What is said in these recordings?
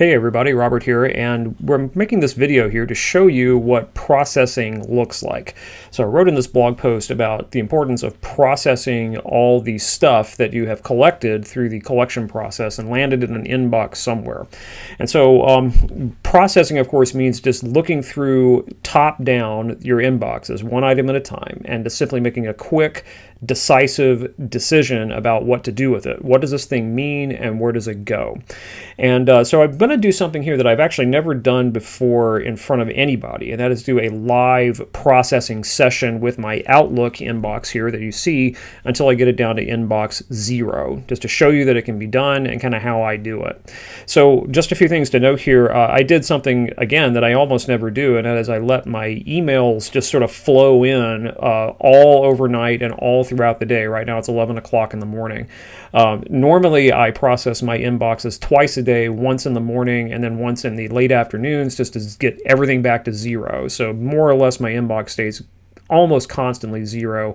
Hey everybody, Robert here, and we're making this video here to show you what processing looks like. So I wrote in this blog post about the importance of processing all the stuff that you have collected through the collection process and landed in an inbox somewhere. And so processing, of course, means just looking through top down your inboxes one item at a time and just simply making a quick, decisive decision about what to do with it. What does this thing mean and where does it go? And so I'm going to do something here that I've actually never done before in front of anybody, and that is do a live processing session with my Outlook inbox here that you see until I get it down to inbox 0, just to show you that it can be done and kind of how I do it. So just a few things to note here. I did something, again, that I almost never do, and that is I let my emails just sort of flow in all overnight and all throughout the day. Right now it's 11 o'clock in the morning. Normally I process my inboxes twice a day, once in the morning and then once in the late afternoons, just to get everything back to 0. So more or less my inbox stays almost constantly 0.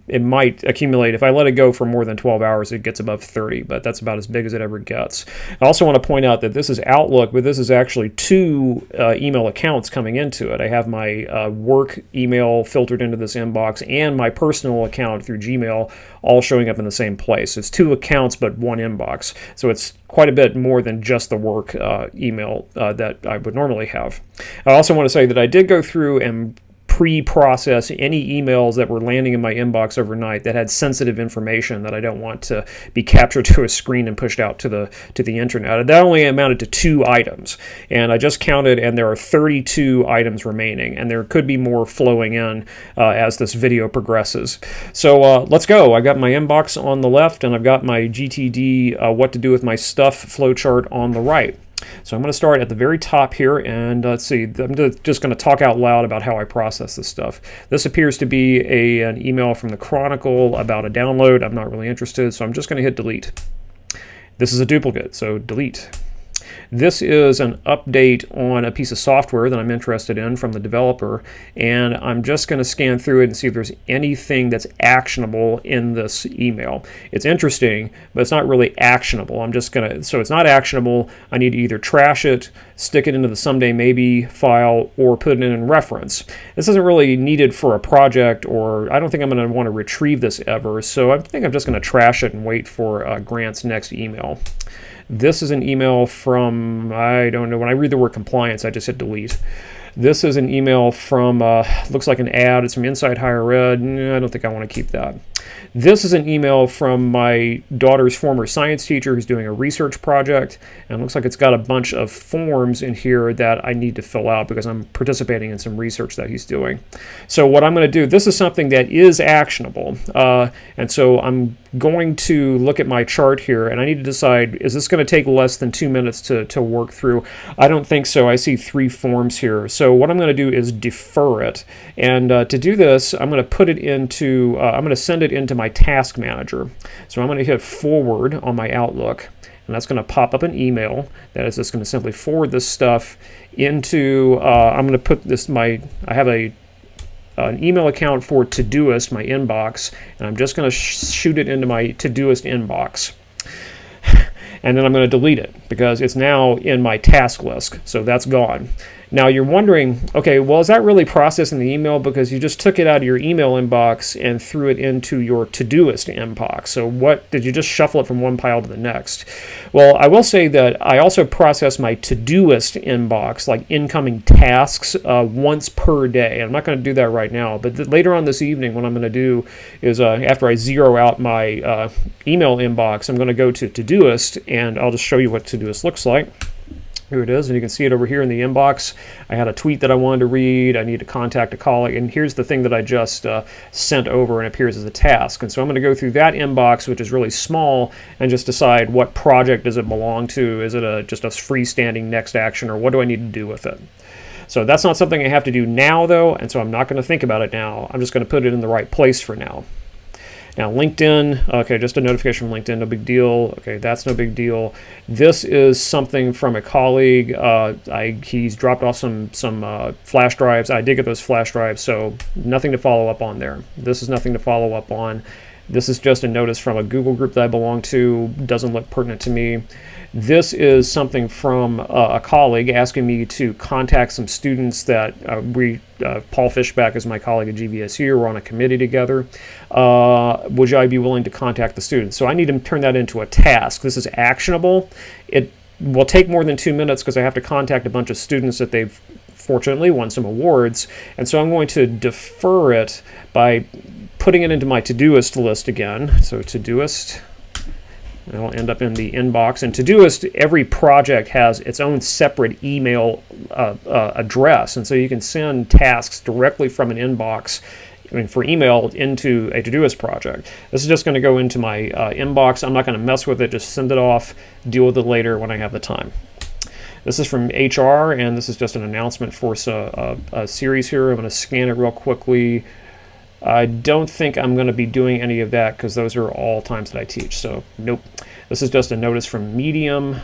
It might accumulate. If I let it go for more than 12 hours, it gets above 30, but that's about as big as it ever gets. I also want to point out that this is Outlook, but this is actually two email accounts coming into it. I have my work email filtered into this inbox and my personal account through Gmail all showing up in the same place. It's two accounts, but one inbox. So it's quite a bit more than just the work email that I would normally have. I also want to say that I did go through and pre-process any emails that were landing in my inbox overnight that had sensitive information that I don't want to be captured to a screen and pushed out to the internet. That only amounted to 2 items, and I just counted, and there are 32 items remaining, and there could be more flowing in as this video progresses. So let's go. I got my inbox on the left, and I've got my GTD what to do with my stuff flowchart on the right. So I'm going to start at the very top here, and let's see, I'm just going to talk out loud about how I process this stuff. This appears to be an email from the Chronicle about a download. I'm not really interested, so I'm just going to hit delete. This is a duplicate, so delete. This is an update on a piece of software that I'm interested in from the developer, and I'm just going to scan through it and see if there's anything that's actionable in this email. It's interesting, but it's not really actionable. So it's not actionable. I need to either trash it, stick it into the Someday Maybe file, or put it in reference. This isn't really needed for a project, or I don't think I'm going to want to retrieve this ever, so I think I'm just going to trash it and wait for Grant's next email. This is an email from, I don't know, when I read the word compliance, I just hit delete. This is an email from, looks like an ad. It's from Inside Higher Ed. I don't think I want to keep that. This is an email from my daughter's former science teacher who's doing a research project, and it looks like it's got a bunch of forms in here that I need to fill out because I'm participating in some research that he's doing. So what I'm going to do, this is something that is actionable, and so I'm going to look at my chart here, and I need to decide, is this going to take less than 2 minutes to work through? I don't think so. I see 3 forms here. So what I'm going to do is defer it, and to do this, I'm going to put it into, I'm going to send it into my task manager. So I'm going to hit forward on my Outlook, and that's going to pop up an email that is just going to simply forward this stuff into, I'm going to put this, I have an email account for Todoist, my inbox, and I'm just going to shoot it into my Todoist inbox. And then I'm going to delete it because it's now in my task list, so that's gone. Now you're wondering, okay, well, is that really processing the email? Because you just took it out of your email inbox and threw it into your Todoist inbox. So what, did you just shuffle it from one pile to the next? Well, I will say that I also process my Todoist inbox, like incoming tasks, once per day. I'm not going to do that right now, but later on this evening, what I'm going to do is after I zero out my email inbox, I'm going to go to Todoist, and I'll just show you what Todoist looks like. Here it is, and you can see it over here in the inbox. I had a tweet that I wanted to read. I need to contact a colleague, and here's the thing that I just sent over and appears as a task. And so I'm going to go through that inbox, which is really small, and just decide what project does it belong to. Is it just a freestanding next action, or what do I need to do with it? So that's not something I have to do now, though, and so I'm not going to think about it now. I'm just going to put it in the right place for now. Now LinkedIn, okay, just a notification from LinkedIn, no big deal. Okay, that's no big deal. This is something from a colleague. He's dropped off some flash drives. I did get those flash drives, so nothing to follow up on there. This is nothing to follow up on. This is just a notice from a Google group that I belong to. Doesn't look pertinent to me. This is something from a colleague asking me to contact some students that Paul Fishback is my colleague at GVSU. We're on a committee together. Would I be willing to contact the students? So I need to turn that into a task. This is actionable. It will take more than 2 minutes because I have to contact a bunch of students that they've fortunately won some awards. And so I'm going to defer it by putting it into my Todoist list again. So Todoist. It'll end up in the inbox. And Todoist, every project has its own separate email address. And so you can send tasks directly from an inbox, for email, into a Todoist project. This is just going to go into my inbox. I'm not going to mess with it. Just send it off, deal with it later when I have the time. This is from HR, and this is just an announcement for a series here. I'm going to scan it real quickly. I don't think I'm going to be doing any of that because those are all times that I teach. So nope. This is just a notice from Medium.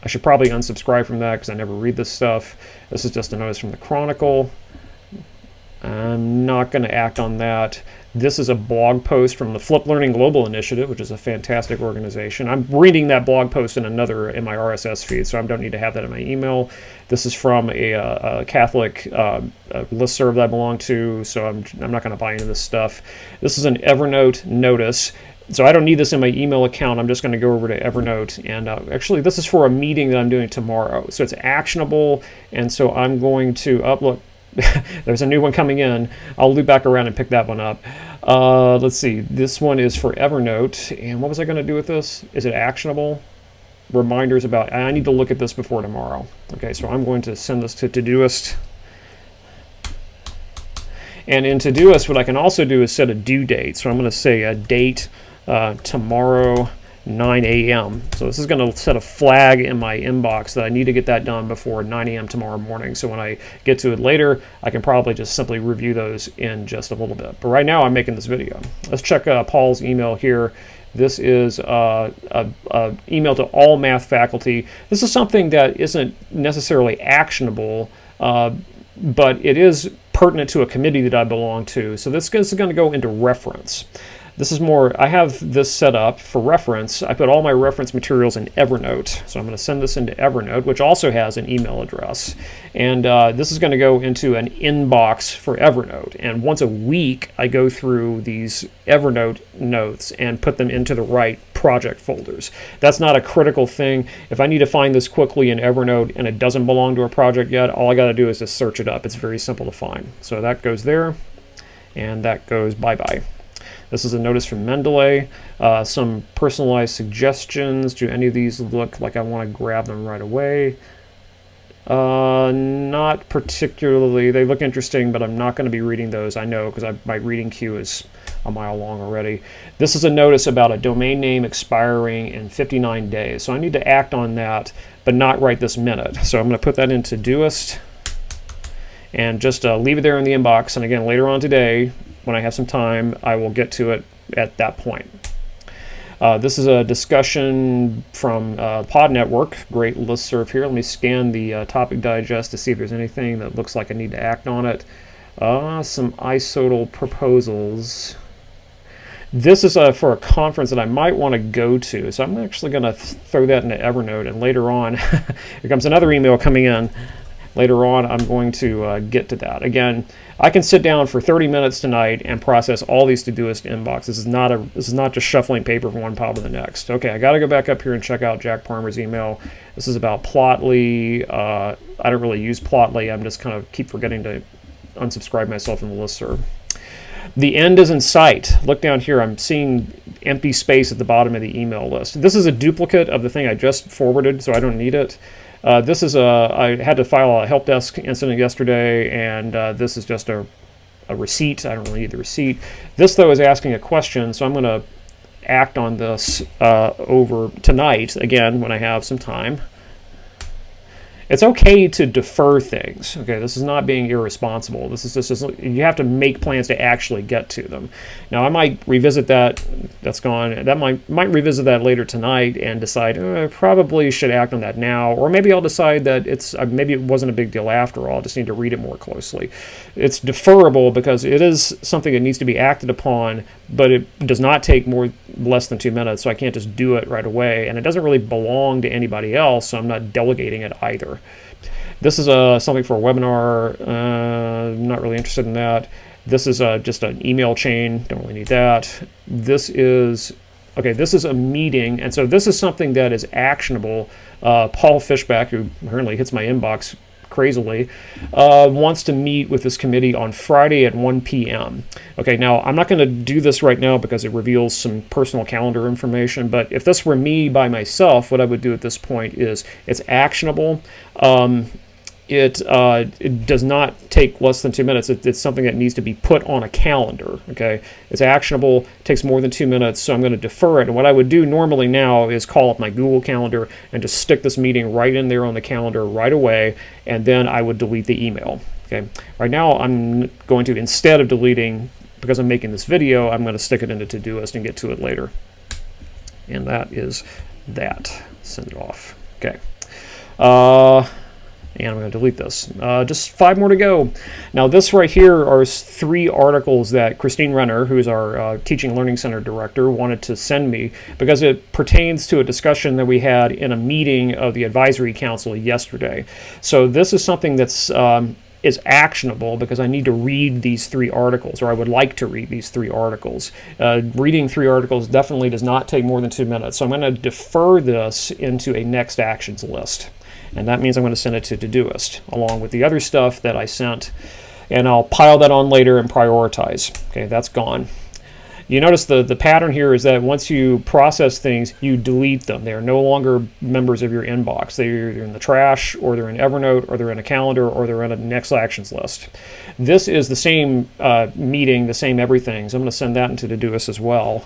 I should probably unsubscribe from that because I never read this stuff. This is just a notice from the Chronicle. I'm not going to act on that. This is a blog post from the Flip Learning Global Initiative, which is a fantastic organization. I'm reading that blog post in my RSS feed, so I don't need to have that in my email. This is from a Catholic listserv that I belong to, so I'm not going to buy into this stuff. This is an Evernote notice. So I don't need this in my email account. I'm just going to go over to Evernote. And actually, this is for a meeting that I'm doing tomorrow. So it's actionable, and so I'm going to upload. There's a new one coming in. I'll loop back around and pick that one up. Let's see. This one is for Evernote. And what was I going to do with this? Is it actionable? Reminders about... I need to look at this before tomorrow. Okay, so I'm going to send this to Todoist. And in Todoist, what I can also do is set a due date. So I'm going to say a date tomorrow, 9 a.m. So this is going to set a flag in my inbox that I need to get that done before 9 a.m. tomorrow morning. So when I get to it later, I can probably just simply review those in just a little bit. But right now, I'm making this video. Let's check Paul's email here. This is an email to all math faculty. This is something that isn't necessarily actionable, but it is pertinent to a committee that I belong to. So this is going to go into reference. This is more, I have this set up for reference. I put all my reference materials in Evernote. So I'm going to send this into Evernote, which also has an email address. And this is going to go into an inbox for Evernote. And once a week, I go through these Evernote notes and put them into the right project folders. That's not a critical thing. If I need to find this quickly in Evernote and it doesn't belong to a project yet, all I got to do is just search it up. It's very simple to find. So that goes there, and that goes bye-bye. This is a notice from Mendeley. Some personalized suggestions. Do any of these look like I want to grab them right away? Not particularly. They look interesting, but I'm not going to be reading those. I know because my reading queue is a mile long already. This is a notice about a domain name expiring in 59 days. So I need to act on that, but not right this minute. So I'm going to put that into Todoist and just leave it there in the inbox. And again, later on today, when I have some time, I will get to it at that point. This is a discussion from Pod Network. Great listserv here. Let me scan the topic digest to see if there's anything that looks like I need to act on it. Some isodal proposals. This is for a conference that I might want to go to, so I'm actually going to throw that into Evernote, and later on, here comes another email coming in. Later on, I'm going to get to that. Again, I can sit down for 30 minutes tonight and process all these Todoist inbox. This is not just shuffling paper from one pile to the next. Okay, I got to go back up here and check out Jack Parmer's email. This is about Plotly. I don't really use Plotly. I'm just kind of keep forgetting to unsubscribe myself from the listserv. The end is in sight. Look down here. I'm seeing empty space at the bottom of the email list. This is a duplicate of the thing I just forwarded, so I don't need it. This is I had to file a help desk incident yesterday, and this is just a receipt. I don't really need the receipt. This, though, is asking a question, so I'm going to act on this over tonight, again, when I have some time. It's okay to defer things. Okay, this is not being irresponsible. This is just you have to make plans to actually get to them. Now, I might revisit that. That's gone. That might revisit that later tonight and decide I probably should act on that now, or maybe I'll decide that maybe it wasn't a big deal after all. I just need to read it more closely. It's deferrable because it is something that needs to be acted upon, but it does not take less than 2 minutes, so I can't just do it right away, and it doesn't really belong to anybody else, so I'm not delegating it either. This is something for a webinar. Not really interested in that. This is just an email chain. Don't really need that. This is a meeting, and so this is something that is actionable. Paul Fishback, who apparently hits my inbox crazily, wants to meet with this committee on Friday at 1 p.m. Okay, now I'm not going to do this right now because it reveals some personal calendar information, but if this were me by myself, what I would do at this point is it's actionable. It does not take less than 2 minutes. It's something that needs to be put on a calendar. Okay, it's actionable, takes more than 2 minutes, so I'm going to defer it. And what I would do normally now is call up my Google Calendar and just stick this meeting right in there on the calendar right away, and then I would delete the email. Okay, right now I'm going to, instead of deleting, because I'm making this video, I'm going to stick it into Todoist and get to it later. And that is that. Send it off. Okay. And I'm going to delete this. Just 5 more to go. Now, this right here are 3 articles that Christine Renner, who is our Teaching Learning Center director, wanted to send me because it pertains to a discussion that we had in a meeting of the advisory council yesterday. So this is something that's is actionable because I need to read these 3 articles, or I would like to read these 3 articles. Reading 3 articles definitely does not take more than 2 minutes. So I'm going to defer this into a next actions list. And that means I'm going to send it to Todoist along with the other stuff that I sent, and I'll pile that on later and prioritize. Okay, that's gone. You notice the pattern here is that once you process things, you delete them. They are no longer members of your inbox. They're either in the trash, or they're in Evernote, or they're in a calendar, or they're in a next actions list. This is the same meeting, the same everything. So I'm going to send that into Todoist as well.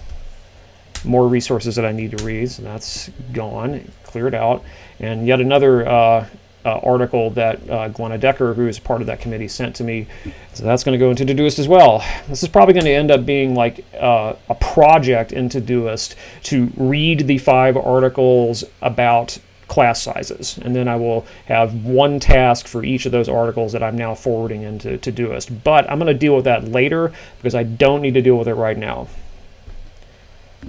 More resources that I need to read, so that's gone, cleared out. And yet another article that Glenna Decker, who is part of that committee, sent to me. So that's going to go into Todoist as well. This is probably going to end up being like a project in Todoist to read the 5 articles about class sizes. And then I will have one task for each of those articles that I'm now forwarding into Todoist. But I'm going to deal with that later because I don't need to deal with it right now.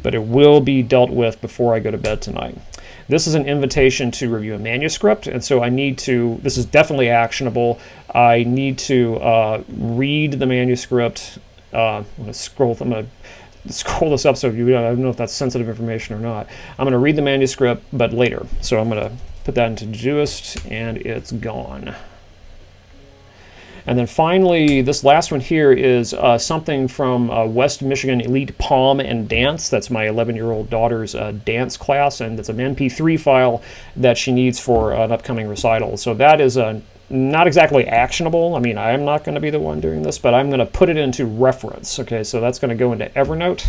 But it will be dealt with before I go to bed tonight. This is an invitation to review a manuscript, and so I need to, this is definitely actionable, I need to read the manuscript. I'm going to scroll this up so I don't know if that's sensitive information or not. I'm going to read the manuscript, but later. So I'm going to put that into Todoist, and it's gone. And then finally, this last one here is something from West Michigan Elite Palm and Dance. That's my 11-year-old daughter's dance class, and it's an MP3 file that she needs for an upcoming recital. So that is not exactly actionable. I mean, I'm not going to be the one doing this, but I'm going to put it into reference. Okay, so that's going to go into Evernote.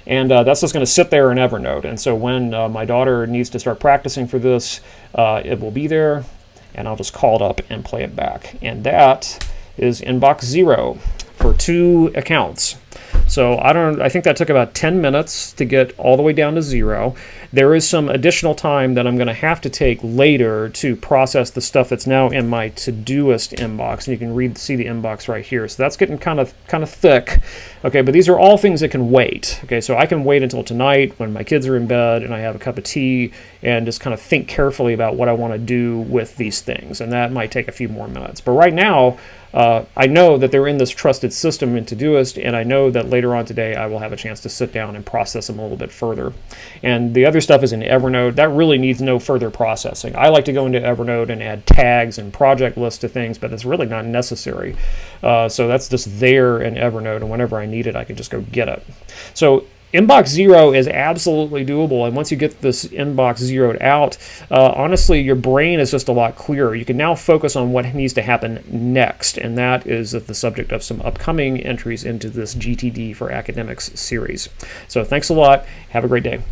And that's just going to sit there in Evernote. And so when my daughter needs to start practicing for this, it will be there. And I'll just call it up and play it back. And that is inbox 0 for 2 accounts. So I think that took about 10 minutes to get all the way down to 0. There is some additional time that I'm going to have to take later to process the stuff that's now in my Todoist inbox, and you can see the inbox right here. So that's getting kind of thick. Okay, but these are all things that can wait. Okay, so I can wait until tonight when my kids are in bed and I have a cup of tea and just kind of think carefully about what I want to do with these things, and that might take a few more minutes. But right now, I know that they're in this trusted system in Todoist, and I know that later on today I will have a chance to sit down and process them a little bit further. And the other stuff is in Evernote. That really needs no further processing. I like to go into Evernote and add tags and project lists to things, but it's really not necessary. So that's just there in Evernote, and whenever I need it, I can just go get it. So inbox 0 is absolutely doable, and once you get this inbox zeroed out, honestly, your brain is just a lot clearer. You can now focus on what needs to happen next, and that is the subject of some upcoming entries into this GTD for Academics series. So thanks a lot. Have a great day.